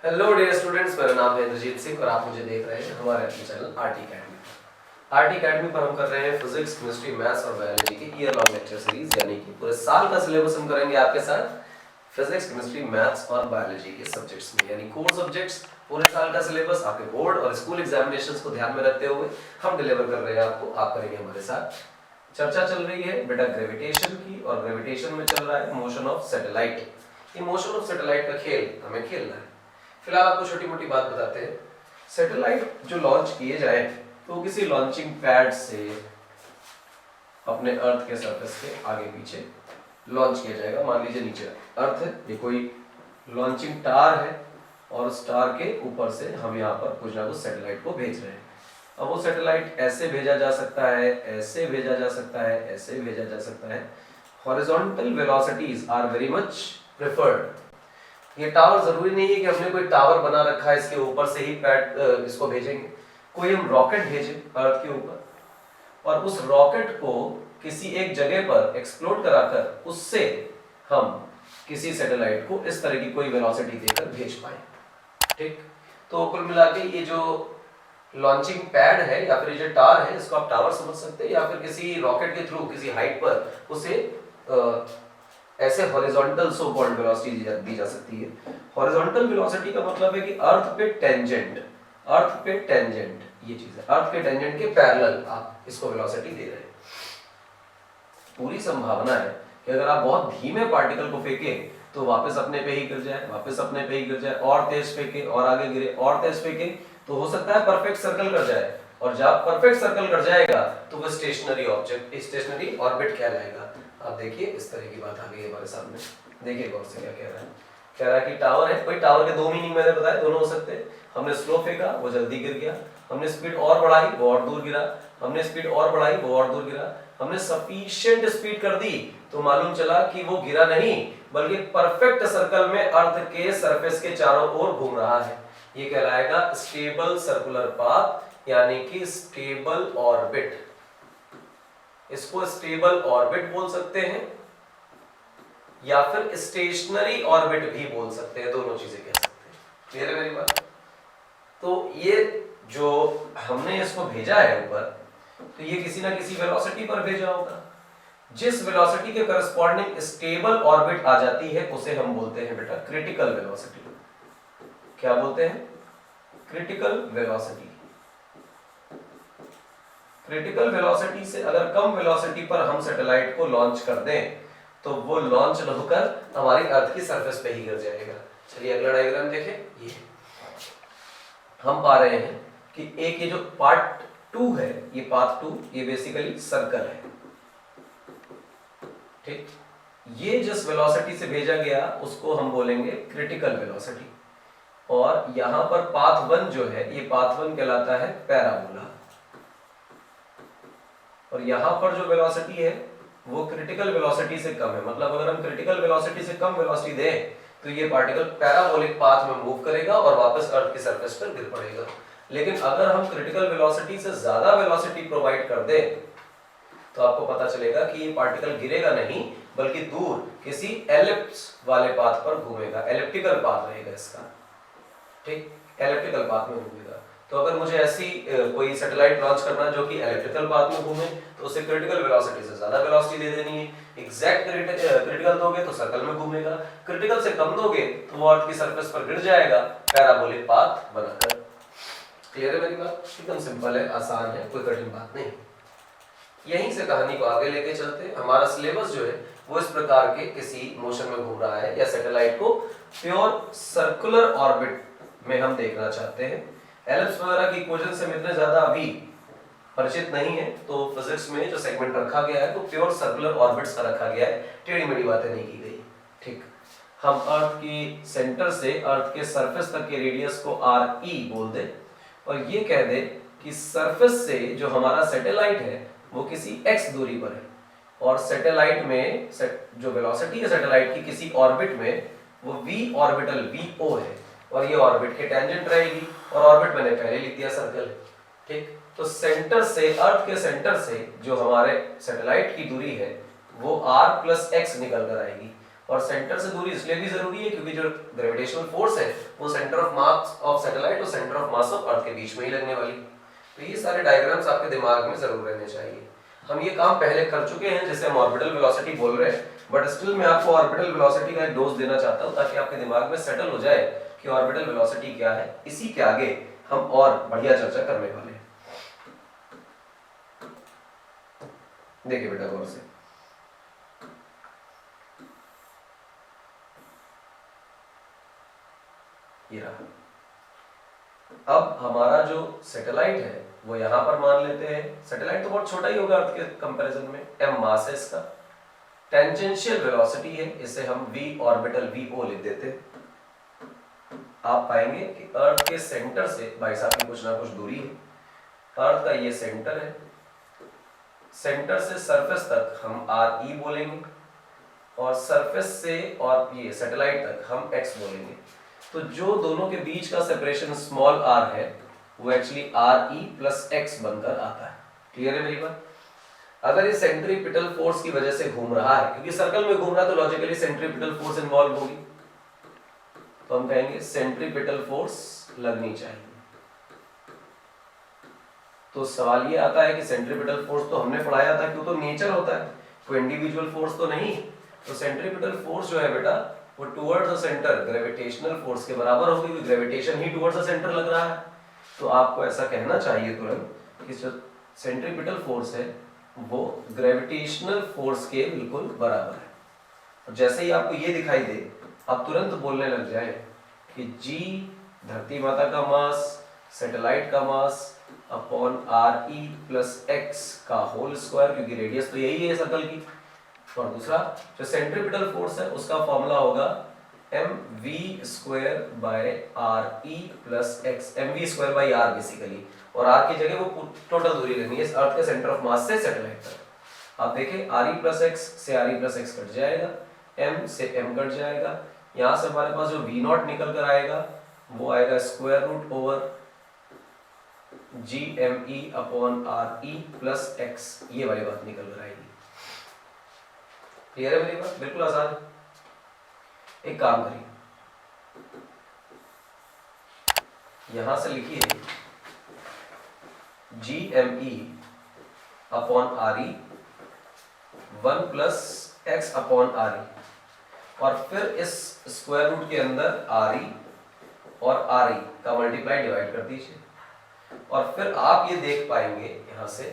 Hello dear students, मेरा नाम है इंद्रजीत सिंह और आप मुझे देख रहे हैं हमारे अपने चैनल आरटी अकेडमी पर। आरटी अकेडमी पर हम कर रहे हैं फिजिक्स, केमिस्ट्री, मैथ्स और बायोलॉजी की ईयर लॉन्ग लेक्चर सीरीज, यानी कि पूरे साल का सिलेबस हम करेंगे आपके साथ फिजिक्स, केमिस्ट्री, मैथ्स और बायोलॉजी के सब्जेक्ट्स में, यानी कोर सब्जेक्ट्स। पूरे साल का सिलेबस आपके बोर्ड और स्कूल एग्जामिनेशंस को ध्यान में रखते हुए हम डिलीवर कर रहे हैं आपको। आप करेंगे हमारे साथ। चर्चा चल रही है बेटा ग्रेविटेशन की, और ग्रेविटेशन में चल रहा है मोशन ऑफ सैटेलाइट। ये मोशन ऑफ सैटेलाइट का खेल हमें खेलना है। फिलहाल आपको छोटी मोटी बात बताते हैं। सैटेलाइट जो लॉन्च किए जाए तो किसी लॉन्चिंग पैड से अपने अर्थ के सरफेस के आगे पीछे लॉन्च किया जाएगा। मान लीजिए नीचे अर्थ है, ये कोई लॉन्चिंग टार है और उस टार के ऊपर से हम यहाँ पर कुछ ना कुछ सैटेलाइट को भेज रहे हैं। अब वो सैटेलाइट ऐसे भेजा जा सकता है, ऐसे भेजा जा सकता है, ऐसे भेजा जा सकता है। Horizontal velocities are very much preferred. ये टावर जरूरी नहीं है कि हमने कोई टावर बना रखा है इसके ऊपर से ही पैड इसको भेजेंगे। कोई हम रॉकेट भेजें अर्थ के ऊपर और उस रॉकेट को किसी एक जगह पर एक्सप्लोड कराकर उससे हम किसी सैटेलाइट को इस तरह की कोई वेलोसिटी देकर भेज पाए। ठीक, तो कुल मिला के ये जो लॉन्चिंग पैड है या फिर ये जो टावर है, इसको आप टावर समझ सकते हैं, या फिर किसी रॉकेट के थ्रू किसी हाइट पर उसे ऐसे हॉरिजॉन्टल सो कॉल्ड वेलोसिटी दी जा सकती है। हॉरिजॉन्टल वेलोसिटी का मतलब है कि अर्थ पे टेंजेंट ये चीज है, अर्थ के टेंजेंट के पैरेलल आप इसको वेलोसिटी दे रहे हैं। पूरी संभावना है कि अगर आप बहुत धीमे पार्टिकल को फेंकें तो वापस अपने पे ही गिर जाए, वापस अपने पे ही गिर जाए, और तेज फेंके और आगे गिरे, और तेज फेंके तो हो सकता है परफेक्ट सर्कल कर जाए, और जब परफेक्ट सर्कल कर जाएगा तो वो स्टेशनरी ऑब्जेक्ट, स्टेशनरी ऑर्बिट कहलाएगा। आप देखिए इस तरह की बात आ गई है हमारे सामने। देखिए गौर से क्या कह रहा है। कह रहा है कि टावर है, कोई टावर के दो मीनिंग मैंने बताया, दोनों हो सकते हैं। हमने स्लो फेंका, वो जल्दी गिर गया। हमने स्पीड और बढ़ाई, वो और दूर गिरा। हमने स्पीड और बढ़ाई, वो और दूर गिरा। हमने सफिशिएंट स्पीड कर दी तो मालूम चला कि वो गिरा नहीं, बल्कि परफेक्ट सर्कल में अर्थ के सरफेस के चारों ओर घूम रहा है। ये कहलाएगा स्टेबल सर्कुलर पाथ, यानी कि स्टेबल ऑर्बिट। इसको स्टेबल ऑर्बिट बोल सकते हैं या फिर स्टेशनरी ऑर्बिट भी बोल सकते हैं, दोनों चीजें कह सकते हैं। क्लियर है मेरी बात? तो ये जो हमने इसको भेजा है ऊपर, तो ये किसी ना किसी वेलोसिटी पर भेजा होगा। जिस वेलोसिटी के करस्पॉन्डिंग स्टेबल ऑर्बिट आ जाती है उसे हम बोलते हैं बेटा क्रिटिकल वेलोसिटी। क्या बोलते हैं? Critical velocity. क्रिटिकल वेलोसिटी से अगर कम वेलोसिटी पर हम सैटेलाइट को लॉन्च कर दें तो वो लॉन्च होकर हमारी अर्थ की सरफेस पे ही गिर जाएगा। चलिए अगला डायग्राम देखें। ये हम पा रहे हैं कि एक ये जो पार्ट 2 है, ये पाथ 2, ये बेसिकली सर्कल है। ठीक, ये जिस वेलोसिटी से भेजा गया उसको हम बोलेंगे क्रिटिकल वेलोसिटी, और यहां पर पाथ 1 जो है, ये पाथ 1 कहलाता है पैराबोला, और यहां पर जो वेलोसिटी है वो क्रिटिकल वेलोसिटी से कम है। मतलब अगर हम क्रिटिकल वेलोसिटी से कम वेलोसिटी दें तो ये पार्टिकल पैराबोलिक पाथ में मूव करेगा और वापस अर्थ की सरफेस पर गिर पड़ेगा। लेकिन अगर हम क्रिटिकल वेलोसिटी से ज्यादा वेलोसिटी प्रोवाइड कर दें तो आपको पता चलेगा कि ये पार्टिकल गिरेगा नहीं, बल्कि दूर किसी एलिप्स वाले पाथ पर घूमेगा। एलिप्टिकल पाथ रहेगा इसका। ठीक, एलिप्टिकल पाथ में घूमेगा। तो अगर मुझे ऐसी कोई सैटेलाइट लॉन्च करना जो कि इलेक्ट्रिकल पाथ में घूमे तो उसे क्रिटिकल वेलोसिटी से ज्यादा वेलोसिटी दे देनी है। एग्जैक्ट क्रिटिकल दोगे तो सर्कल में घूमेगा, क्रिटिकल से कम दोगे तो वो अर्थ की सरफेस पर गिर जाएगा पैराबोलिक पाथ बनाकर। क्लियर है मेरी बात? एकदम सिंपल है, आसान है, कोई कठिन बात नहीं। यहीं से कहानी को आगे लेके चलते हैं। हमारा सिलेबस जो है वो इस प्रकार के किसी मोशन में घूम रहा है या सैटेलाइट को प्योर सर्कुलर ऑर्बिट में हम देखना चाहते हैं। एलिप्स वगैरह की इक्वेशन से इतने ज्यादा अभी परिचित नहीं है, तो फिजिक्स में जो सेगमेंट रखा गया है तो प्योर सर्कुलर ऑर्बिट्स का रखा गया है, टेढ़ी मेढ़ी बातें नहीं की गई। ठीक, हम अर्थ की सेंटर से अर्थ के सरफेस तक के रेडियस को RE बोल दे और ये कह दे कि सरफेस से जो हमारा सैटेलाइट है वो किसी x दूरी पर है, और सैटेलाइट में जो वेलोसिटी है सैटेलाइट की किसी ऑर्बिट में वो v ऑर्बिटल VO है, और ये ऑर्बिट के टेंजेंट रहेगी, और ऑर्बिट मैंने पहले लिख दिया सर्कल है। ठीक, तो सेंटर से, अर्थ के सेंटर से जो हमारे सैटेलाइट की दूरी है वो r + x निकल कर आएगी। और सेंटर से दूरी इसलिए भी जरूरी है क्योंकि जो ग्रेविटेशनल फोर्स है वो centre of mass of satellite और centre of mass of earth के बीच में ही लगने वाली। तो ये सारे डायग्राम्स आपके दिमाग में जरूर रहने चाहिए। हम ये काम पहले कर चुके हैं, जैसे हम ऑर्बिटल वेलोसिटी बोल रहे हैं, बट स्टिल मैं आपको ऑर्बिटल वेलोसिटी का एक डोज देना चाहता हूं ताकि आपके दिमाग में सेटल हो जाए कि ऑर्बिटल वेलोसिटी क्या है। इसी के आगे हम और बढ़िया चर्चा करने वाले हैं। देखिए बेटा गौर से, ये रहा। अब हमारा जो सैटेलाइट है वो यहां पर मान लेते हैं। सैटेलाइट तो बहुत छोटा ही होगा अर्थ के कंपैरिजन में, m मास है इसका, टेंजेंशियल वेलोसिटी है, इसे हम v ऑर्बिटल vo लिख देते हैं। आप पाएंगे कि अर्थ के सेंटर से भाई साहब की कुछ ना कुछ दूरी है, अर्थ का ये सेंटर है, सेंटर से सरफेस तक हम re बोलेंगे और सरफेस से और ये सैटेलाइट तक हम x बोलेंगे। तो जो दोनों के बीच का सेपरेशन स्मॉल r है वो एक्चुअली re प्लस x बनकर आता है। क्लियर है मेरी बात? अगर ये सेंट्रीपिटल फोर्स की वजह से घूम रहा है, क्योंकि सर्कल में घूम रहा है तो लॉजिकली सेंट्रीपिटल फोर्स इन्वॉल्व होगी, तो हम कहेंगे सेंट्रीपिटल फोर्स लगनी चाहिए। तो सवाल ये आता है कि सेंट्रीपिटल फोर्स तो हमने पढ़ाया था कि वो तो नेचर होता है, कोई इंडिविजुअल फोर्स तो नहीं। तो सेंट्रीपिटल फोर्स जो है बेटा वो towards the centre gravitational force के बराबर होगी, gravitation he towards the centre लग रहा है। तो आपको ऐसा कहना चाहिए तुरंत कि जो सेंट्रीपिटल फोर्स है वो ग्रेविटेशनल फोर्स के बिल्कुल बराबर है। और जैसे ही आपको ये दिखाई दे आप तुरंत बोलने लग जाए कि g धरती माता का मास, सैटेलाइट का mass upon re plus x का होल स्क्वायर, क्योंकि रेडियस तो यही है सर्कल की। और दूसरा जो सेंट्रीपिटल फोर्स है उसका फॉर्मूला होगा mv square by re plus x, mv square by r basically, और r की जगह वो टोटल दूरी लेनी है अर्थ के सेंटर ऑफ मास से सैटेलाइट तक। आप देखें re प्लस x से re प्लस x कट जाएगा, m से m कट जाएगा, यहाँ से हमारे पास जो v नॉट निकल कर आएगा वो आएगा square root over gme upon re plus x, ये वाली बात निकल कर आएगी। क्लियर है मेरी बात? बिल्कुल आसान है। एक काम करिए, यहां से लिखिए gme upon re 1 plus x upon re, और फिर इस स्क्वायर रूट के अंदर re और re का मल्टीप्लाई डिवाइड कर दीजिए। और फिर आप ये देख पाएंगे यहां से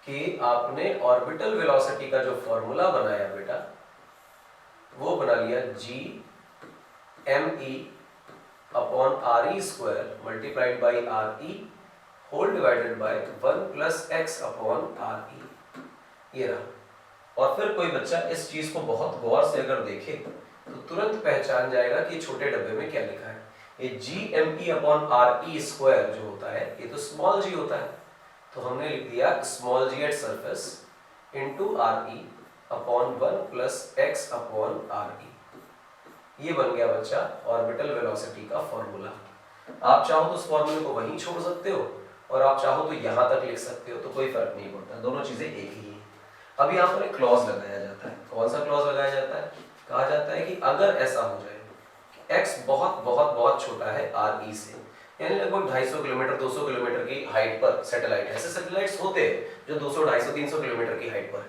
कि आपने ऑर्बिटल वेलोसिटी का जो फॉर्मूला बनाया बेटा वो बना लिया gme upon re square multiplied by re whole divided by 1 plus x upon re, ये रहा। और फिर कोई बच्चा इस चीज को बहुत गौर से अगर देखे तो तुरंत पहचान जाएगा कि छोटे डब्बे में क्या लिखा है। ये gme अपॉन re स्क्वायर जो होता है ये तो स्मॉल g होता है, तो हमने लिख दिया small g at surface into re upon 1 plus x upon re। ये बन गया बच्चा ऑर्बिटल वेलोसिटी का फॉर्मूला। आप चाहो तो उस फॉर्मूले को वहीं छोड़ सकते हो और आप चाहो तो यहां तक लिख सकते हो, तो कोई फर्क नहीं पड़ता, दोनों चीजें एक ही है। अब यहाँ पर एक क्लॉज लगाया जाता है। कौन सा क्लॉज लगाया जाता है? कहा जाता है कि अगर ऐसा हो जाए कि x बहुत बहुत बहुत छोटा है re से, यानी लगभग 250 किलोमीटर 200 किलोमीटर की हाइट पर सैटेलाइट है, ऐसे सैटेलाइट्स होते हैं जो 200 250 300 किलोमीटर की हाइट पर है,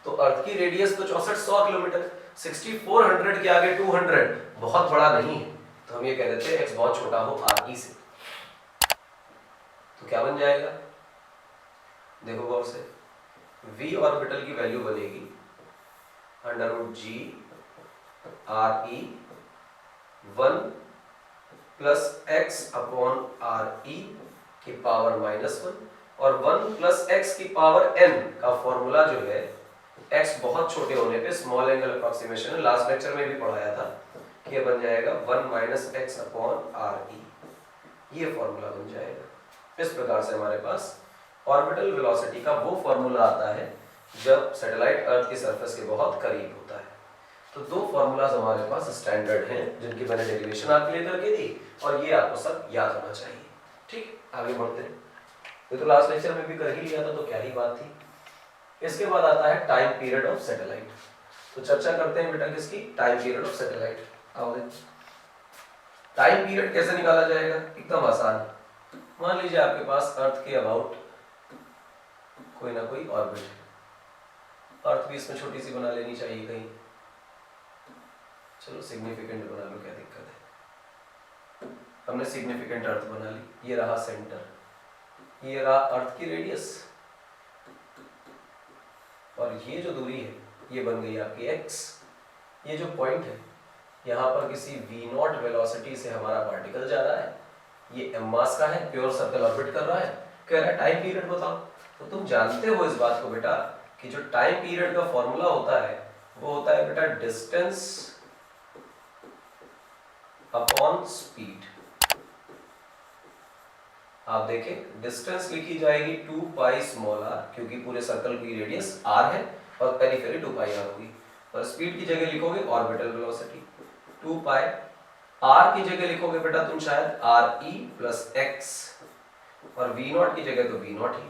तो अर्थ की रेडियस तो 6400 किलोमीटर, 6400 के आगे 200 बहुत बड़ा नहीं है, तो हम ये कह देते हैं x बहुत छोटा हो re से। तो क्या बन जाएगा? देखो गौर से, v ऑर्बिटल की वैल्यू बनेगी under root g re 1 plus x upon re की पावर -1 और 1 प्लस x की पावर n का फॉर्मूला जो है x बहुत छोटे होने पे स्मॉल एंगल अप्रोक्सीमेशन है, लास्ट लेक्चर में भी पढ़ाया था कि ये बन जाएगा 1 माइनस x अपॉन re, ये फॉर्मूला बन जाएगा। इस प्रकार से हमारे पास ऑर्बिटल वेलोसिटी का वो फॉर्मूला आता है जब सैटेलाइट अर्थ की सरफेस के बहुत करीब होता है। तो दो फॉर्मूलाज हमारे पास स्टैंडर्ड हैं जिनकी मैंने डेरिवेशन आपके लिए करके दी और ये आपको सब याद होना चाहिए। ठीक, आगे बढ़ते हैं। ये तो लास्ट लेक्चर में भी कर ही लिया था, तो क्या ही बात थी। इसके बाद आता है टाइम पीरियड ऑफ सैटेलाइट। तो तो चर्चा करते हैं बेटा किसकी, टाइम पीरियड ऑफ सैटेलाइट। आओगे, टाइम पीरियड कैसे निकाला जाएगा, एकदम आसान। मान लीजिए आपके पास अर्थ के अबाउट कोई ना कोई ऑर्बिट है, अर्थ भी इसमें छोटी सी बना लेनी चाहिए कहीं, चलो सिग्निफिकेंट बना लो, क्या दिक्कत है। हमने सिग्निफिकेंट अर्थ बना ली, ये रहा सेंटर, ये रहा अर्थ की रेडियस, और ये जो दूरी है ये बन गई आपकी x। ये जो पॉइंट है यहाँ पर किसी v0 वेलोसिटी से हमारा पार्टिकल जा रहा है, ये m मास का है, प्योर सर्कल ऑर्बिट कर रहा है, कह रहा है टाइम पीरियड बताओ। तो तुम जानते हो इस बात को बेटा कि जो टाइम पीरियड का फॉर्मूला होता है वो होता है बेटा डिस्टेंस अपॉन स्पीड। आप देखें डिस्टेंस लिखी जाएगी 2 पाई स्मॉल r, क्योंकि पूरे सर्कल की रेडियस r है और पेरिफेरी 2 पाई r होगी, और स्पीड की जगह लिखोगे ऑर्बिटल वेलोसिटी 2 पाई, r की जगह लिखोगे बेटा तुम शायद re प्लस x, और v0 की जगह तो v0 ही।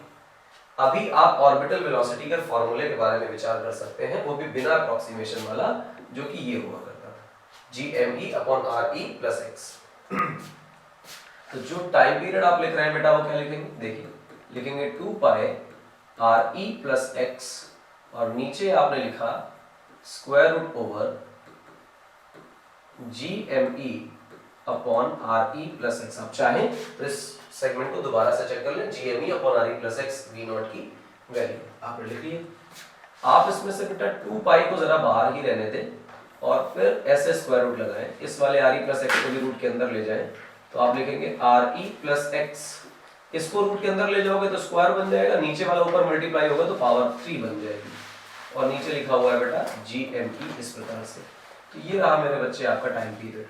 अभी आप ऑर्बिटल वेलोसिटी के फॉर्मूले के बारे में विचार कर सकते हैं, वो भी बिना अप्रॉक्सीमेशन वाला, जो कि ये हुआ करता था gme upon re plus x। तो जो टाइम पीरियड आप लिख रहे हैं बेटा वो क्या लिखेंगे, देखिए लिखेंगे 2 पाई re प्लस x, और नीचे आपने लिखा square root over gme upon re plus x। आप चाहें तो इस सेगमेंट को दोबारा से चेक कर लें, gme upon re plus x v0 की वैल्यू आपने लिख ली है। आप इसमें से बेटा 2 पाई को जरा बाहर ही रहने दें और फिर ऐसे स्क्वायर रूट लगाएं, इस वाले re प्लस x को भी रूट के अंदर ले जाएं, तो आप लिखेंगे re प्लस x, इसको रूट के अंदर ले जाओगे तो स्क्वायर बन जाएगा, नीचे वाला ऊपर मल्टीप्लाई होगा तो पावर 3 बन जाएगी, और नीचे लिखा हुआ है बेटा gme इस प्रकार से। तो ये रहा मेरे बच्चे आपका टाइम पीरियड।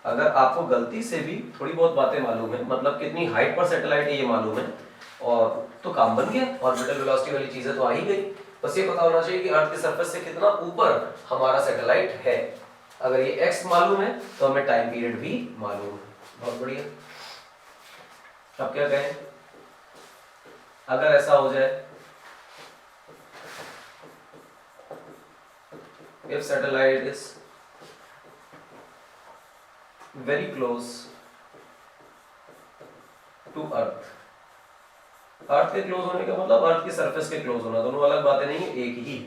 अगर आपको गलती से भी थोड़ी बहुत बातें मालूम है, मतलब कितनी हाइट पर सैटेलाइट है ये मालूम है, और तो काम बन गया, ऑर्बिटल वेलोसिटी वाली चीजें तो आ ही गई, बस ये पता होना चाहिए कि अर्थ के सरफेस से कितना ऊपर हमारा सैटेलाइट है। अगर ये x मालूम है तो हमें टाइम पीरियड भी मालूम है। बहुत बढ़िया। अब क्या कहें, अगर ऐसा हो जाए, if satellite is very close to earth, अर्थ के क्लोज होने का मतलब अर्थ की सरफेस के क्लोज होना, दोनों अलग बातें नहीं है, एक ही।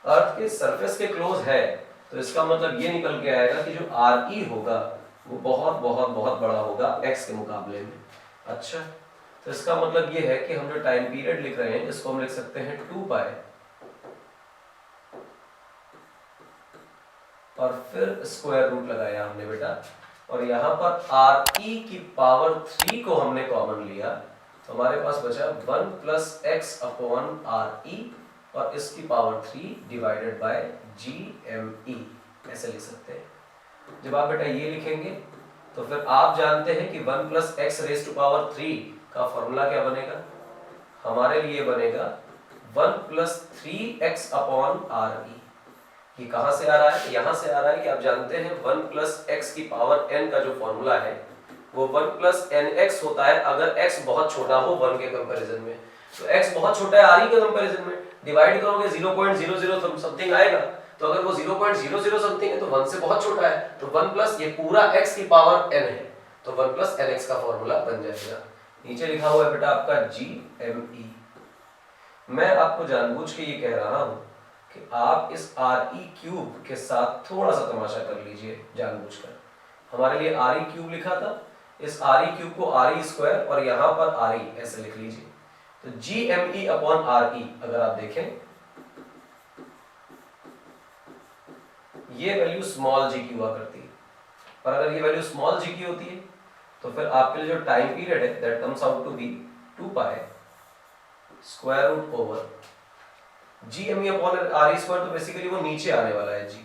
अर्थ के सरफेस के क्लोज है तो इसका मतलब ये निकल के आएगा कि जो re होगा वो बहुत बहुत बहुत बड़ा होगा x के मुकाबले में। अच्छा, तो इसका मतलब ये है कि हम जो टाइम पीरियड लिख रहे हैं इसको हम लिख सकते हैं 2 पाई, और फिर स्क्वायर रूट लगाया हमने बेटा, और यहाँ पर re की पावर 3 को हमने कॉमन लिया, तो हमारे पास बचा 1 प्लस x अपॉन re, और इसकी पावर 3 डिवाइडेड बाय gme, ऐसे लिख सकते हैं। जब आप बेटा ये लिखेंगे तो फिर आप जानते हैं कि 1 plus x raise to power 3 का फॉर्मूला क्या बनेगा, हमारे लिए बनेगा 1 प्लस 3x अपॉन re। ये कहां से आ रहा है, यहां से आ रहा है कि आप जानते हैं 1 प्लस एक्स की पावर n का जो फॉर्मूला है वो 1 प्लस nx होता है अगर x बहुत छोटा हो 1 के कंपैरिजन में। तो x बहुत छोटा है re के कंपैरिजन में, डिवाइड करोगे 0.00 समथिंग आएगा, तो अगर वो 0.00 समथिंग है तो 1 से बहुत छोटा है, तो 1 प्लस ये पूरा x की पावर n है, तो 1 प्लस nx का फॉर्मूला बन जाएगा। नीचे लिखा हुआ है बेटा आपका gme। मैं आपको जानबूझ के ये कह रहा हूं कि आप इस re क्यूब के साथ थोड़ा सा तमाशा कर लीजिए जानबूझकर। हमारे लिए re क्यूब लिखा था, इस re क्यूब को re स्क्वायर और यहाँ पर re ऐसे लिख लीजिए। तो gme अपॉन re अगर आप देखें ये वैल्यू स्मॉल g की हुआ करती है, और अगर ये वैल्यू स्मॉल g की होती है तो फिर आपके लिए जो टाइम पीरियड है that comes out to be 2 pi square root over gme upon re square, तो बेसिकली वो नीचे आने वाला है g,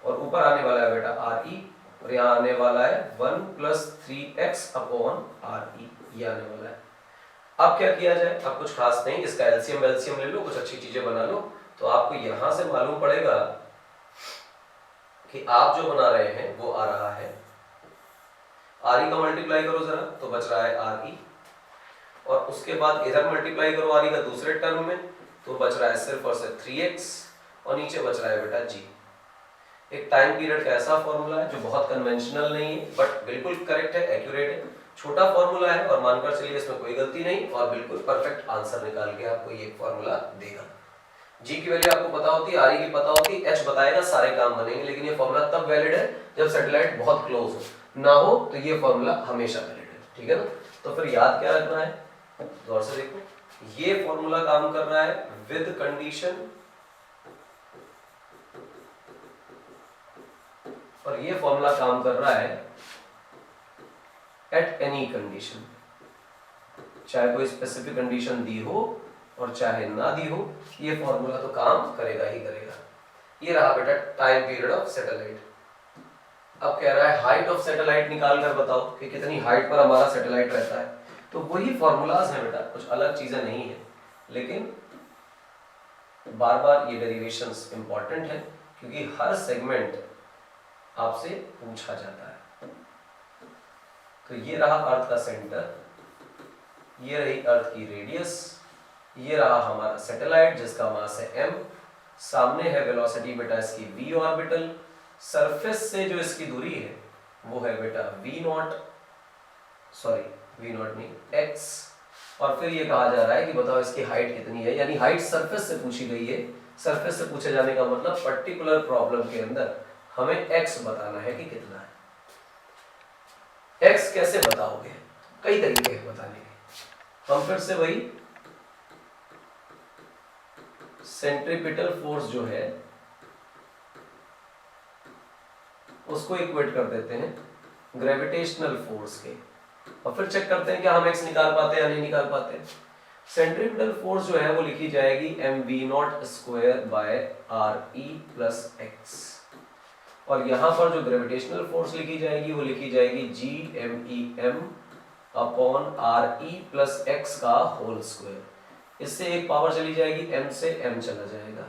और ऊपर आने वाला है बेटा re, और यहाँ आने वाला है 1 प्लस 3x अपॉन re, ये आने वाला है। अब क्या किया जाए, अब कुछ खास नहीं, इसका एलसीएम ले लो, कुछ अच्छी चीजें बना लो, तो आपको यहाँ से मालूम पड़ेगा कि आप जो बना रहे हैं वो आ रहा है re का मल्टीप्लाई करो जरा तो बच रहा है re, और उसके बाद इधर मल्टीप्लाई करो re का दूसरे टर्म में तो बच रहा है सिर्फ और सिर्फ 3x, और नीचे बच रहा है बेटा g। एक टाइम पीरियड का ऐसा फॉर्मूला है जो बहुत कन्वेंशनल नहीं है बट बिल्कुल करेक्ट है, एक्यूरेट है, छोटा फॉर्मूला है और मानकर चलिए इसमें कोई गलती नहीं और बिल्कुल परफेक्ट आंसर निकाल के आपको ये फॉर्मूला देगा। जी की वैल्यू आपको पता होती है, आर की पता होती है, एच बताएगा, सारे काम बनेंगे, लेकिन ये फॉर्मूला तब वैलिड है जब सैटेलाइट बहुत क्लोज हो, ना हो तो ये फॉर्मूला हमेशा वैलिड है। ठीक है ना? तो फिर याद क्या रखना है, गौर से देखो, ये फॉर्मूला काम कर रहा है विद कंडीशन और ये फॉर्मूला काम कर रहा है एट एनी कंडीशन, चाहे कोई स्पेसिफिक कंडीशन दी हो और चाहे ना दी हो, ये फॉर्मूला तो काम करेगा ही करेगा। ये रहा बेटा टाइम पीरियड ऑफ सैटेलाइट। अब कह रहा है हाइट ऑफ सैटेलाइट निकाल कर बताओ कि कितनी हाइट पर हमारा सैटेलाइट रहता है। तो वही फॉर्मूलाज हैं बेटा, कुछ अलग चीजें नहीं है, लेकिन बार बार ये डेरिवेशंस इंपॉर्टेंट है क्योंकि हर सेगमेंट आपसे पूछा जाता है। तो ये रहा अर्थ का सेंटर, ये रही अर्थ की रेडियस, ये रहा हमारा सैटेलाइट जिसका मास है m, सामने है वेलोसिटी बेटा इसकी v ऑर्बिटल, सरफेस से जो इसकी दूरी है वो है बेटा v not, sorry v not नहीं x, और फिर ये कहा जा रहा है कि बताओ इसकी हाइट कितनी है, यानी हाइट सरफेस से पूछी गई है। सरफेस से पूछे जाने का मतलब पर्टिकुलर प्रॉब्लम के अंदर हमें x बताना है कि कितना है। x कैसे बताओगे, कई तरीके हैं बताने के। हम फिर से वही सेंट्रीपिटल फोर्स जो है उसको इक्वेट कर देते हैं ग्रेविटेशनल फोर्स के और फिर चेक करते हैं क्या हम x निकाल पाते हैं या नहीं निकाल पाते। सेंट्रीपिटल फोर्स जो है वो लिखी जाएगी mv0 square by re plus x, और यहां पर जो ग्रेविटेशनल फोर्स लिखी जाएगी वो लिखी जाएगी gmem upon re plus x का होल स्क्वायर। इससे एक पावर चली जाएगी, m से m चला जाएगा।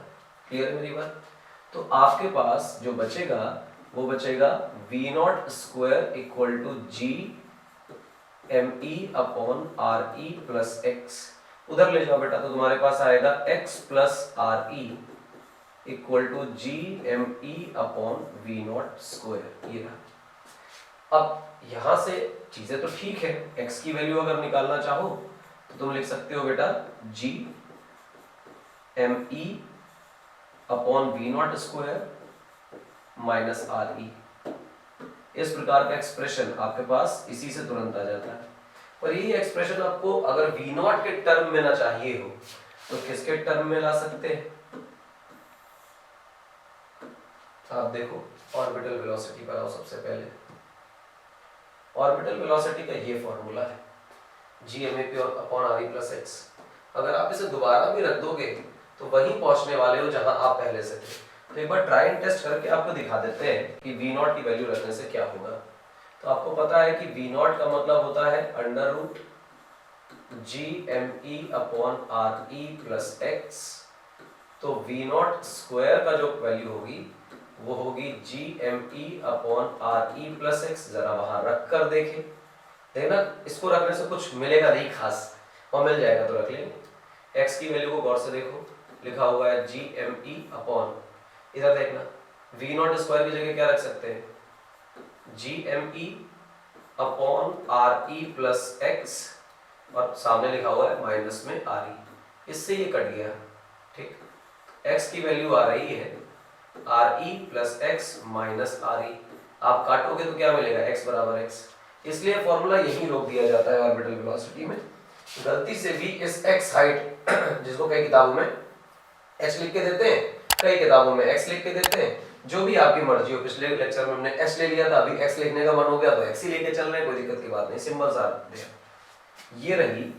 क्लियर है मेरी बात? तो आपके पास जो बचेगा वो बचेगा v0 square equal to G M E upon R E plus x. उधर ले जाओ बेटा तो तुम्हारे पास आएगा x plus R E equal to G M E upon v naught square. ये रहा। अब यहां से चीजें तो ठीक है, x की वैल्यू अगर निकालना चाहो तो तुम लिख सकते हो बेटा G M E upon v naught square minus R E. इस प्रकार का एक्सप्रेशन आपके पास इसी से तुरंत आ जाता है। और यही एक्सप्रेशन आपको अगर वी नॉट के टर्म में ना चाहिए हो तो किसके टर्म में ला सकते हैं? आप देखो ऑर्बिटल वेलोसिटी पर आओ। सबसे पहले ऑर्बिटल वेलोसिटी का ये फॉर्मूला है gmap upon re plus x. अगर आप इसे दोबारा भी रख दोगे तो वहीं पहुंचने वाले हो जहां आप पहले से थे। तो एक बार ट्राई एंड टेस्ट करके आपको दिखा देते हैं कि v नॉट की वैल्यू रखने से क्या होगा। तो आपको पता है कि v नॉट का मतलब होता है under root G M E upon R E plus x. तो v नॉट स्क्वायर का जो वैल्यू होगी वो होगी G M E upon R E plus x. जरा वहां रख कर देखें, देखना इसको रखने से कुछ मिलेगा नहीं खास, और मिल जाएगा तो रख लेंगे। x की वैल्यू को गौर से देखो, लिखा हुआ है जी एम ई अपॉन, इधर देखना v नॉट स्क्वायर की जगह क्या रख सकते हैं G M E upon R E plus x, और सामने लिखा हुआ है माइनस में आर ई। इससे ये कट गया। ठीक, x की वैल्यू आ रही है are E plus x minus R ई। आप काटोगे तो क्या मिलेगा x बराबर x। इसलिए फॉर्मूला यही रोक दिया जाता है ऑर्बिटल वेलोसिटी में। गलती से भी इस x हाइट जिसको कई किताबों में h लिख के देते हैं, कई किताबों में x लिख के देते हैं, जो भी आपकी मर्जी हो। पिछले लेक्चर में हमने h ले लिया था, अभी x लिखने का मन हो गया तो x ही लेके चल रहे हैं, कोई दिक्कत की बात नहीं, सिंबल्स आर देयर। ये रही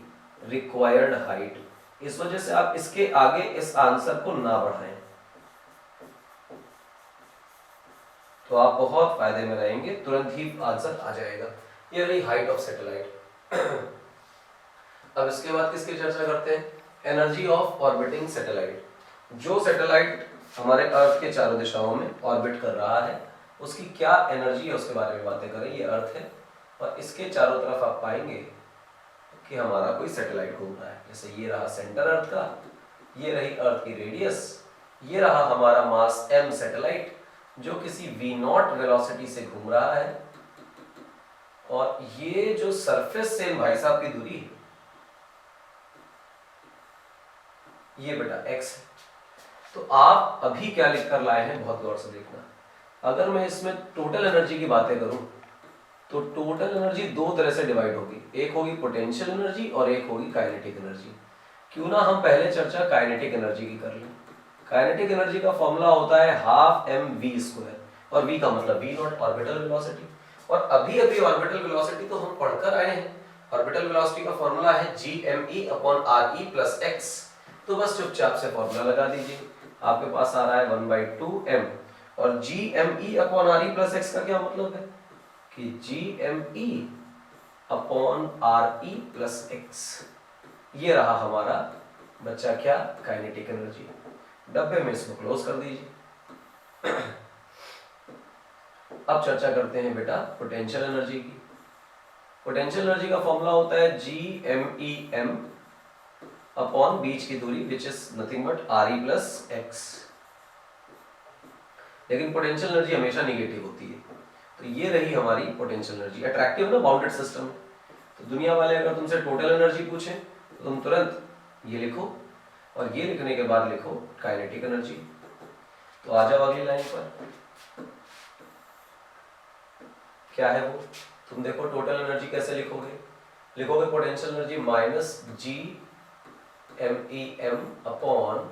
रिक्वायर्ड हाइट। इस वजह से आप इसके आगे इस आंसर को ना बढ़ाएं तो आप बहुत फायदे में रहेंगे, तुरंत ही आंसर आ जाएगा। ये रही हाइट ऑफ सैटेलाइट। अब इसके बाद किसकी चर्चा करते हैं? Energy of orbiting satellite. जो सैटेलाइट हमारे अर्थ के चारों दिशाओं में ऑर्बिट कर रहा है उसकी क्या एनर्जी है उसके बारे में बातें करें। ये अर्थ है और इसके चारों तरफ आप पाएंगे कि हमारा कोई सैटेलाइट घूम रहा है। जैसे ये रहा सेंटर अर्थ का, ये रही अर्थ की रेडियस, ये रहा हमारा मास m सैटेलाइट, जो किसी v नॉट वेलोसिटी से घूम रहा है, और ये जो सरफेस से भाई साहब की दूरी है ये बेटा x है। तो आप अभी क्या लिख कर लाए हैं बहुत गौर से देखना। अगर मैं इसमें टोटल एनर्जी की बातें करूं तो टोटल एनर्जी दो तरह से डिवाइड होगी, एक होगी पोटेंशियल एनर्जी और एक होगी काइनेटिक एनर्जी। क्यों ना हम पहले चर्चा काइनेटिक एनर्जी की कर लें। काइनेटिक एनर्जी का फॉर्मूला होता है हाफ mv², और v का मतलब v नॉट ऑर्बिटल वेलोसिटी। और अभी अभी ऑर्बिटल वेलोसिटी तो हम पढ़कर आए हैं। ऑर्बिटल वेलोसिटी का फॉर्मूला है gme/re + x। तो बस चुपचाप से फॉर्मूला लगा दीजिए, आपके पास आ रहा है 1/2m। और gme/re + x का क्या मतलब है कि gme/re + x, ये रहा हमारा बच्चा क्या, काइनेटिक एनर्जी। डब्बे में इसको क्लोज कर दीजिए। अब चर्चा करते हैं बेटा पोटेंशियल एनर्जी की। पोटेंशियल एनर्जी का फॉर्मूला होता है gmem अपॉन बीच की दूरी which is nothing but re + x। लेकिन पोटेंशियल एनर्जी हमेशा निगेटिव होती है, तो ये रही हमारी पोटेंशियल एनर्जी। अट्रैक्टिव ना बाउंडेड सिस्टम। तो दुनिया वाले अगर तुमसे टोटल एनर्जी पूछें तो तुम तुरंत ये लिखो, और ये लिखने के बाद लिखो काइनेटिक एनर्जी। तो आ जाओ अगली लाइन पर, क्या है वो, तुम देखो टोटल एनर्जी कैसे लिखोगे। लिखोगे potential energy -gmem upon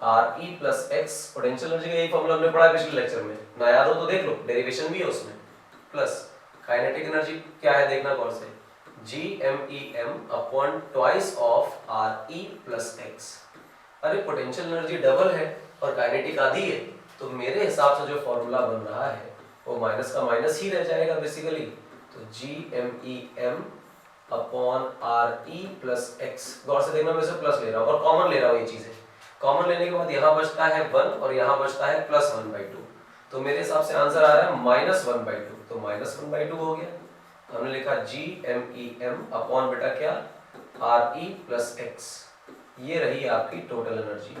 re + x। Potential energy का यही फॉर्मूला हमने पढ़ा पिछले लेक्चर में, ना याद हो तो देख लो, डेरिवेशन भी है उसमें। प्लस काइनेटिक एनर्जी क्या है देखना गौर से, gmem upon twice of re + x। अरे पोटेंशियल एनर्जी डबल है और काइनेटिक आधी है, तो मेरे हिसाब से जो फॉर्मूला बन रहा है वो माइनस का माइनस ही रह जाएगा बेसिकली। तो gmem अपॉन re + x। गौर से देखना, मैं इसे प्लस ले रहा हूँ और कॉमन ले रहा हूँ ये चीजें। कॉमन लेने के बाद यहाँ बचता है 1 और यहाँ बचता है +1/2। तो मेरे हिसाब से आंसर आ रहा है -1/2, तो -1/2 हो गया। तो हमने लिखा gmem अपॉन बेटा क्या, re + x। ये रही आपकी टोटल एनर्जी,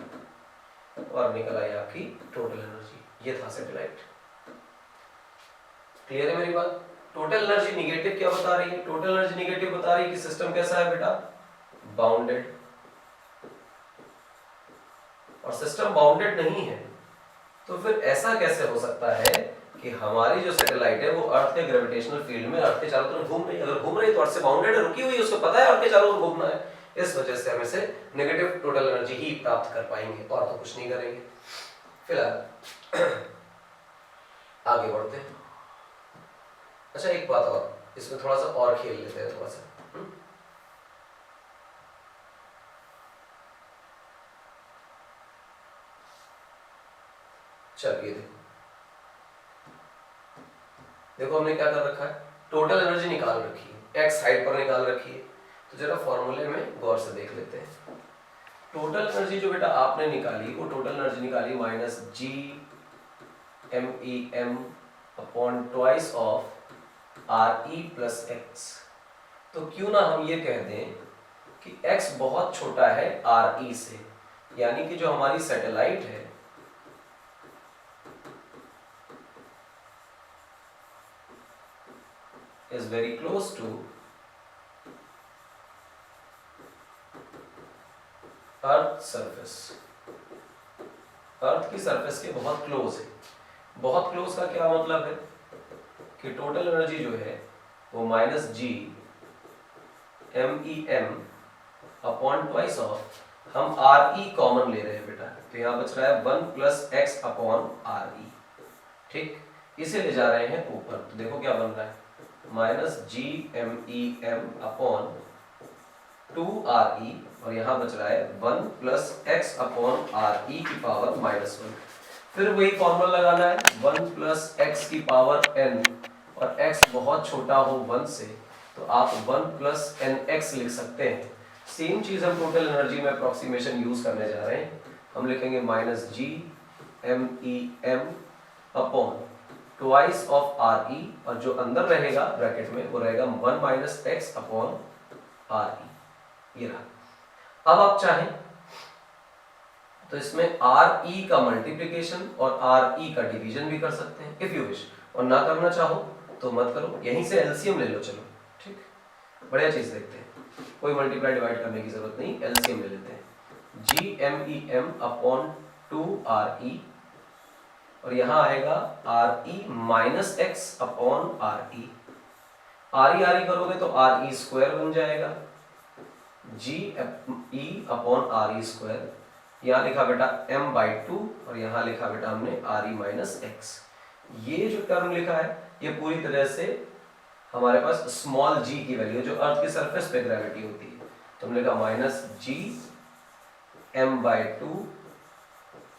और निकल आई आपकी टोटल एनर्जी। ये था सैटेलाइट। क्लियर है मेरी बात। टोटल एनर्जी निगेटिव क्या बता रही है, टोटल एनर्जी निगेटिव बता रही है कि सिस्टम कैसा है बेटा, बाउंडेड। और सिस्टम बाउंडेड नहीं है तो फिर ऐसा कैसे हो सकता है कि हमारी जो सैटेलाइट है वो अर्थ के ग्रेविटेशनल फील्ड में अर्थ के चारों तरफ घूम रही है। अगर घूम रही है तो अर्थ से बाउंडेड है, रुकी हुई है, उसको पता है अर्थ के चारों तरफ घूमना है। इस वजह से हम इसे नेगेटिव टोटल एनर्जी ही प्राप्त कर पाएंगे, और तो कुछ नहीं करेंगे। फिलहाल आगे बढ़ते हैं। अच्छा एक बात और, इसमें थोड़ा सा और खेल लेते हैं थोड़ा सा। चलिए देखो हमने क्या कर रखा है, टोटल एनर्जी निकाल रखी है, x हाइट पर निकाल रखी है। तो जरा फॉर्मूले में गौर से देख लेते हैं। टोटल एनर्जी जो बेटा आपने निकाली, वो टोटल एनर्जी निकाली -gmem upon twice of re + x। तो क्यों ना हम ये कह दें कि x बहुत छोटा है re से, यानी कि जो हमारी सैटेलाइट है is very close to earth surface. Earth की सरफेस के बहुत क्लोज है। बहुत क्लोज का क्या मतलब है कि टोटल एनर्जी जो है वो -gmem अपॉन ट्वाइस ऑफ, हम re कॉमन ले रहे हैं बेटा, तो यहाँ बच रहा है 1 + x अपॉन re। ठीक, इसे ले जा रहे हैं ऊपर, तो देखो क्या बन रहा है, -gmem अपॉन 2re, और यहाँ बच रहा है 1 + x अपॉन re की पावर -1। फिर वही फॉर्मूला लगाना है, 1 + x की पावर n, और x बहुत छोटा हो 1 से, तो आप 1 + nx लिख सकते हैं। सेम चीज हम टोटल एनर्जी में अप्रोक्सीमेशन यूज करने जा रहे हैं। हम लिखेंगे -gmem upon twice of re, और जो अंदर रहेगा ब्रैकेट में वो रहेगा 1 - x अपॉन re। ये रहा। अब आप चाहें तो इसमें आर ई का मल्टीप्लीकेशन और आर ई का डिवीजन भी कर सकते हैं इफ यू विश, और ना करना चाहो तो मत करो, यहीं से एलसीएम ले लो। चलो ठीक, बढ़िया चीज देखते हैं, कोई मल्टीप्लाई डिवाइड करने की जरूरत नहीं, एलसीएम ले लेते हैं। G M E M upon 2 RE, और यहां आएगा RE minus x upon RE। RE करोगे तो RE स्क्वायर बन जाएगा, G E upon RE square. यहाँ लिखा बेटा m/2 और यहाँ लिखा बेटा हमने RE माइनस एक्स। ये जो टर्म लिखा है ये पूरी तरह से हमारे पास स्मॉल g की वैल्यू जो अर्थ की सरफेस पे ग्रेविटी होती है, तो हमने कहा माइनस जी m/2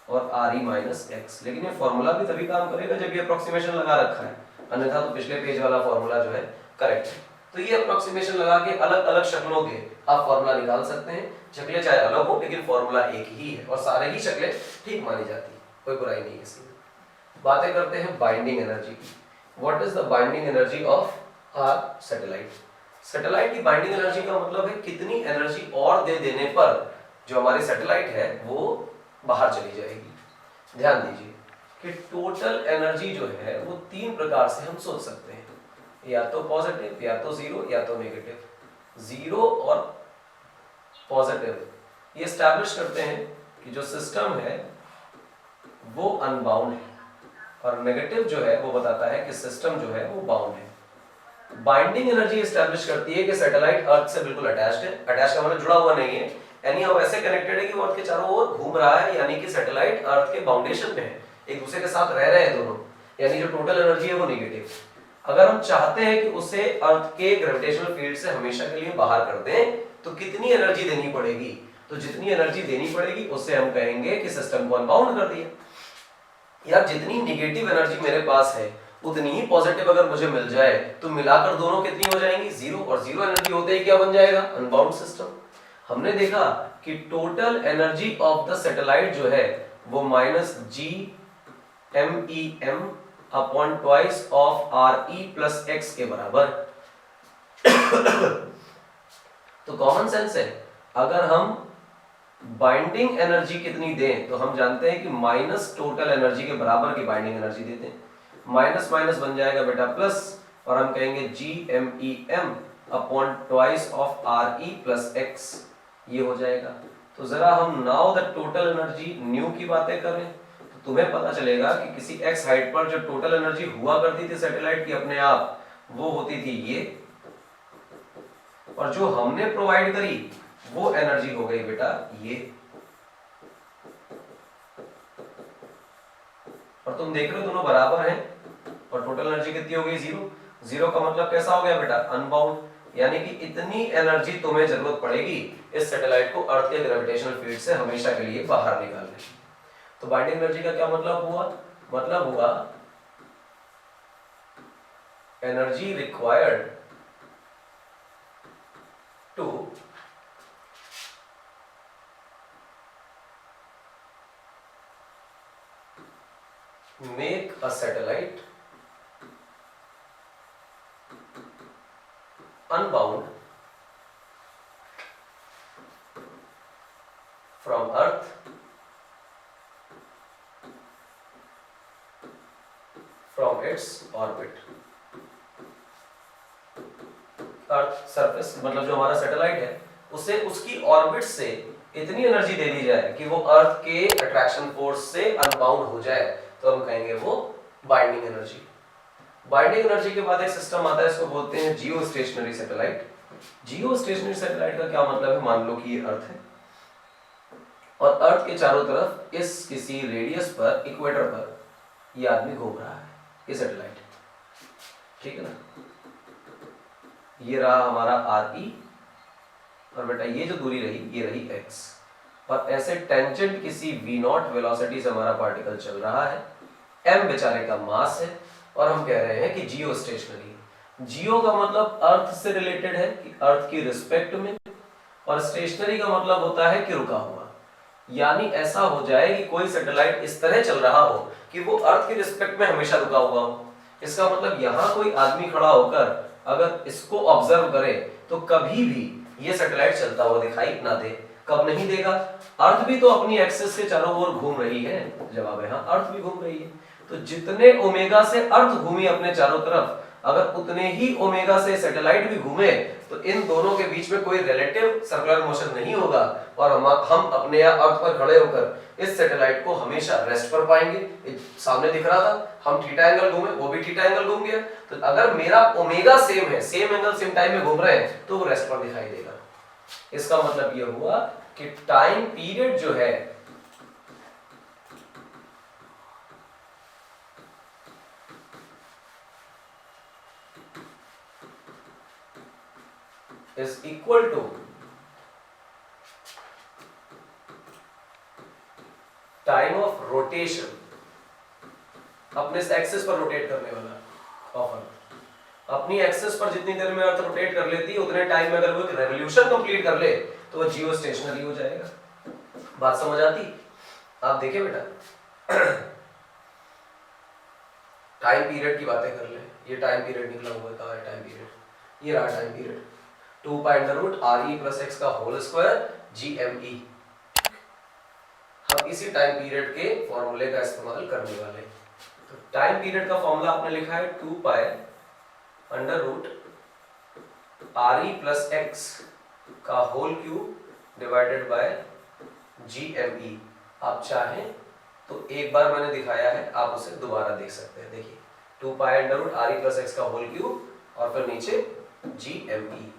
और RE माइनस एक्स। लेकिन ये फॉर्मूला भी तभी काम करेगा जब ये अप्रोक्सीमेशन लगा रखा है, अन्यथा तो पिछले पेज वाला फॉर्मूला जो है करेक्ट है। तो ये अप्रोक्सीमेशन लगा के अलग अलग शक्लों के आप फॉर्मूला निकाल सकते हैं, शक्लें चाहे अलग हो लेकिन फॉर्मूला एक ही है और सारे ही शक्लें ठीक मानी जाती है, कोई बुराई नहीं है इसमें। बातें करते हैं बाइंडिंग एनर्जी की। What is the binding energy of our satellite? Satellite की बाइंडिंग एनर्जी का मतलब है कितनी एनर्जी और दे देने पर जो हमारी सैटेलाइट है वो बाहर चली जाएगी। ध्यान दीजिए कि टोटल एनर्जी जो है वो 3 प्रकार से हम सोच सकते हैं, या तो पॉजिटिव, या तो जीरो, या तो नेगेटिव। जीरो और पॉजिटिव ये एस्टैब्लिश करते हैं कि जो सिस्टम है वो अनबाउंड है, और नेगेटिव जो है वो बताता है कि सिस्टम जो है वो बाउंड है। बाइंडिंग एनर्जी एस्टैब्लिश करती है कि सैटेलाइट अर्थ से बिल्कुल अटैच्ड है, अटैच का मतलब जुड़ा हुआ नहीं है, यानी वो ऐसे कनेक्टेड है कि वो अर्थ के चारों ओर घूम रहा है, यानी कि सैटेलाइट अर्थ के फाउंडेशन पे है, एक दूसरे के साथ रह रहे हैं दोनों, यानी जो टोटल एनर्जी है वो नेगेटिव। अगर हम चाहते हैं कि उसे अर्थ के ग्रेविटेशनल फील्ड से हमेशा के लिए बाहर कर दें तो कितनी एनर्जी देनी पड़ेगी? तो जितनी एनर्जी देनी पड़ेगी उससे हम कहेंगे कि सिस्टम को अनबाउंड कर दिया। यार जितनी नेगेटिव एनर्जी मेरे पास है उतनी ही पॉजिटिव अगर मुझे मिल जाए तो मिलाकर दोनों कितनी हो जाएंगी? जीरो, और जीरो एनर्जी होते ही क्या बन जाएगा? Unbound system. हमने देखा कि total energy of the satellite जो है वो minus G M E M upon twice of RE plus x के बराबर। तो कॉमन सेंस है, अगर हम बाइंडिंग एनर्जी कितनी दें तो हम जानते हैं कि माइनस टोटल एनर्जी के बराबर की बाइंडिंग एनर्जी देते हैं। माइनस माइनस बन जाएगा बेटा प्लस, और हम कहेंगे GMEM upon twice of RE plus x, ये हो जाएगा। तो जरा हम now the total energy new की बातें करें तो तुम्हें पता चलेगा कि किसी x हाइट पर जो टोटल एनर्जी हुआ करती थी सैटेलाइट की अपने आप, वो होती थी ये, और जो हमने प्रोवाइड करी वो एनर्जी हो गई बेटा ये। और तुम देख रहे हो दोनों बराबर हैं, और टोटल एनर्जी कितनी हो गई? जीरो। जीरो का मतलब कैसा हो गया बेटा? अनबाउंड, यानी कि इतनी एनर्जी तुम्हें जरूरत पड़ेगी इस सैटेलाइट को अर्थ के ग्रेविटेशनल फील्ड से हमेशा के लिए बाहर निकालने की। तो बाइंडिंग एनर्जी का क्या मतलब हुआ? मतलब हुआ energy required to make a satellite unbound from Earth from its orbit। Earth surface मतलब जो हमारा सैटेलाइट है उसे उसकी ऑर्बिट से इतनी एनर्जी दे दी जाए कि वो अर्थ के अट्रैक्शन फोर्स से अनबाउंड हो जाए, तो हम कहेंगे वो बाइंडिंग एनर्जी। बाइंडिंग एनर्जी के बाद एक सिस्टम आता है, इसको बोलते हैं जियो स्टेशनरी सैटेलाइट। जियो स्टेशनरी सैटेलाइट का क्या मतलब है? मान लो कि ये अर्थ है और अर्थ के चारों तरफ इस किसी रेडियस पर, इक्वेटर पर ये आदमी घूम रहा है, ये सैटेलाइट है, ठीक है ना। ये रहा हमारा RE, और बेटा ये जो दूरी रही ये रही x, और ऐसे टेंजेंट किसी v0 वेलोसिटी से हमारा पार्टिकल चल रहा है। m बेचारे का मास है, और हम कह रहे हैं कि जियो स्टेशनरी। जियो का मतलब अर्थ से रिलेटेड है कि अर्थ की रिस्पेक्ट में, और स्टेशनरी का मतलब होता है कि रुका हुआ, यानी ऐसा हो जाए कि कोई सैटेलाइट इस तरह चल रहा हो कि वो अर्थ की रिस्पेक्ट में हमेशा रुका हुआ हो। इसका मतलब यहाँ कोई आदमी खड़ा होकर अगर इसको ऑब्जर्व करे तो कभी भी ये सैटेलाइट चलता हुआ दिखाई ना दे। कब नहीं देगा? अर्थ भी तो अपनी एक्सिस के चारों ओर घूम रही है। जवाब है हाँ, अर्थ भी घूम रही है। तो जितने ओमेगा से अर्थ घूमी अपने चारों तरफ, अगर उतने ही ओमेगा से सैटेलाइट भी घूमे, तो इन दोनों के बीच में कोई रिलेटिव सर्कुलर मोशन नहीं होगा और हम अपने अर्थ पर खड़े होकर इस सैटेलाइट को हमेशा रेस्ट पर पाएंगे। सामने दिख रहा था, हम थीटा एंगल घूमे, वो भी थीटा एंगल घूम गया। तो अगर मेरा ओमेगा सेम है, सेम एंगल सेम टाइम में घूम रहे हैं, तो वो रेस्ट पर दिखाई देगा। इसका मतलब ये हुआ कि टाइम पीरियड जो है is equal to time of rotation, अपने एक्सिस पर रोटेट करने वाला ऑफ अर्थ। अपनी एक्सिस पर जितनी देर में अर्थ रोटेट कर लेती है, उतने टाइम में अगर वो एक रेवोल्यूशन कंप्लीट कर ले तो वो जियो स्टेशनरी हो जाएगा। बात समझ आती? आप देखिए बेटा, टाइम पीरियड की बातें कर ले। ये टाइम पीरियड निकला हुआ है, कहाँ है टाइम पीरियड? ये रहा time period, 2 pi under root R E plus x का whole square G M E. हम इसी टाइम पीरियड के फॉर्मूले का इस्तेमाल करने वाले हैं। तो टाइम पीरियड का फॉर्मूला आपने लिखा है 2 pi under root R E plus x का whole cube divided by G M E. आप चाहें तो एक बार मैंने दिखाया है, आप उसे दोबारा देख सकते हैं। देखिए 2 pi under root R E plus x का होल क्यूब और फिर नीचे जी एम ई,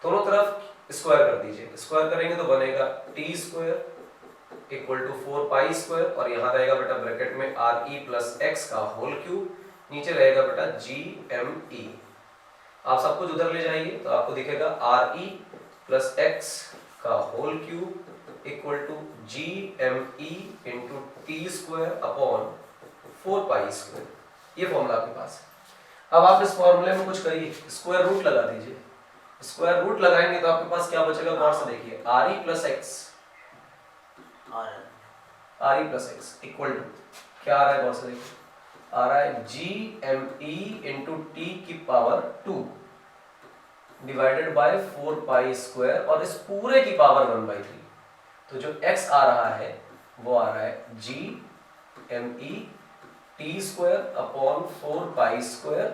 दोनों तरफ स्क्वायर कर दीजिए। स्क्वायर करेंगे तो बनेगा T square equal to 4 pi square, और यहाँ रहेगा बेटा ब्रैकेट में आर ई प्लस एक्स का होल क्यूब, नीचे रहेगा बेटा जी एम ई। आप सब कुछ उधर ले जाइए तो आपको दिखेगा आर ई प्लस एक्स का whole cube equal to G M E into T square upon 4 pi square. ये फॉर्मूला आपके पास है। अब आप इस फॉर्मूले में कुछ करिए, स्क्वायर रूट लगा दीजिए। स्क्वायर रूट लगाएंगे तो आपके पास क्या बचेगा? गौर से देखिए, R E plus x, R E plus x equal to क्या आ रहा है? गौर से देखिए, आ रहा है G M E into T की power 2 divided by 4 pi square, और इस पूरे की पावर 1/3। तो जो x आ रहा है वो आ रहा है G M E T square upon 4 pi square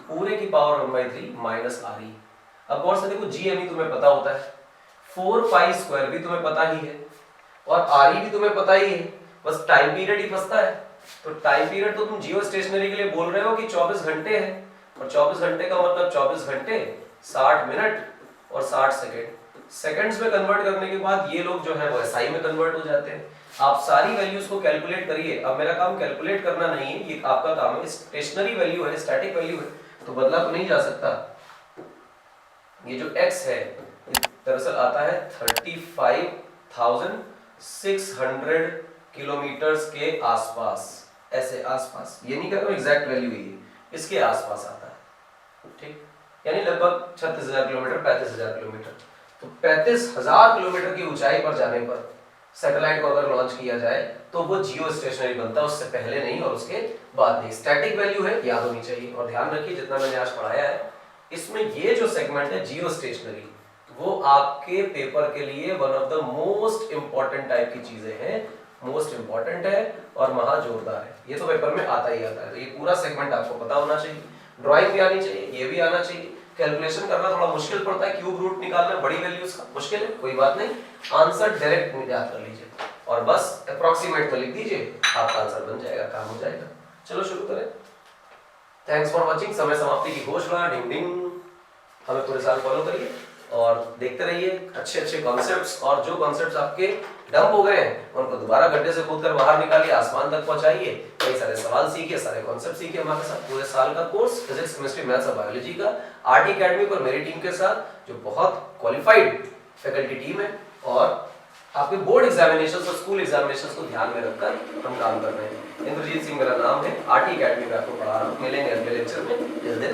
पूरे की पावर 1/3 माइनस आर ई। अब गौर से देखो, जी एम ई तुम्हें पता होता है, 4 पाई स्क्वायर भी तुम्हें पता ही है, और आर ई भी तुम्हें पता ही है, बस टाइम पीरियड ही फंसता है। तो टाइम पीरियड तो तुम जियो स्टेशनरी के लिए बोल रहे हो कि 24 घंटे है, और 24 घंटे का मतलब 24 घंटे 60 मिनट और 60 सेकेंड। सेकंड्स में कन्वर्ट करने के बाद ये लोग जो है वो एसआई में कन्वर्ट हो जाते हैं। आप सारी वैल्यूज को कैलकुलेट करिए। अब मेरा काम कैलकुलेट करना नहीं है, ये आपका काम है। स्टेशनरी वैल्यू है, स्टैटिक वैल्यू है, तो बदला तो नहीं जा सकता। ये जो x है दरअसल आता है 35,600 किलोमीटर्स के आसपास, ऐसे आसपास। ये नहीं कह रहा हूं एग्जैक्ट वैल्यू ये, इसके आसपास आता है, ठीक, यानी लगभग 36,000 किलोमीटर, 35,000 किलोमीटर। तो 35,000 किलोमीटर की ऊंचाई पर जाने पर सैटेलाइट को अगर लॉन्च किया जाए तो वो जियो स्टेशनरी बनता है, उससे पहले नहीं और उसके बाद नहीं। स्टैटिक वैल्यू है, याद होनी चाहिए। और ध्यान रखिए, जितना मैंने आज पढ़ाया है इसमें ये जो सेगमेंट है जियो स्टेशनरी, वो आपके पेपर के लिए one of the most important type की चीजें हैं, मोस्ट इंपॉर्टेंट है और महा जोरदार है। ये तो पेपर में आता ही आता है। तो ये पूरा सेगमेंट आपको पता होना चाहिए, ड्राइंग भी आनी चाहिए, ये भी आना चाहिए। कैलकुलेशन करना थोड़ा मुश्किल पड़ता है, क्यूब रूट निकालना बड़ी वैल्यूज का मुश्किल है, कोई बात नहीं, आंसर डायरेक्ट याद कर लीजिए और बस अप्रोक्सीमेट तो लिख दीजिए, आपका आंसर बन जाएगा, काम हो जाएगा। चलो शुरू करें। Thanks for watching. समय समाप्ति की घोषणा, डिंग डिंग। हमें पूरे साल फॉलो करिए और देखते रहिए अच्छे अच्छे कॉन्सेप्ट्स, और जो कॉन्सेप्ट्स आपके डंप हो गए हैं उनको दोबारा गड्ढे से खोदकर बाहर निकालिए, आसमान तक पहुंचाइए, कई सारे सवाल सीखिए, सारे कॉन्सेप्ट सीखिए हमारे साथ। पूरे साल का कोर्स फिजिक्स, केमिस्ट्री, मैथ्स और बायोलॉजी का आरटी एकेडमी पर मेरी टीम के साथ, जो बहुत क्वालिफाइड फैकल्टी टीम है, और आपके बोर्ड एग्जामिनेशंस और स्कूल एग्जामिनेशंस को ध्यान में रखकर हम काम कर रहे हैं। इंद्रजीत सिंह मेरा नाम है, आरटी एकेडमी में आपको पढ़ा रहा हूँ। मिलेंगे अगले लेक्चर में, जल्दी।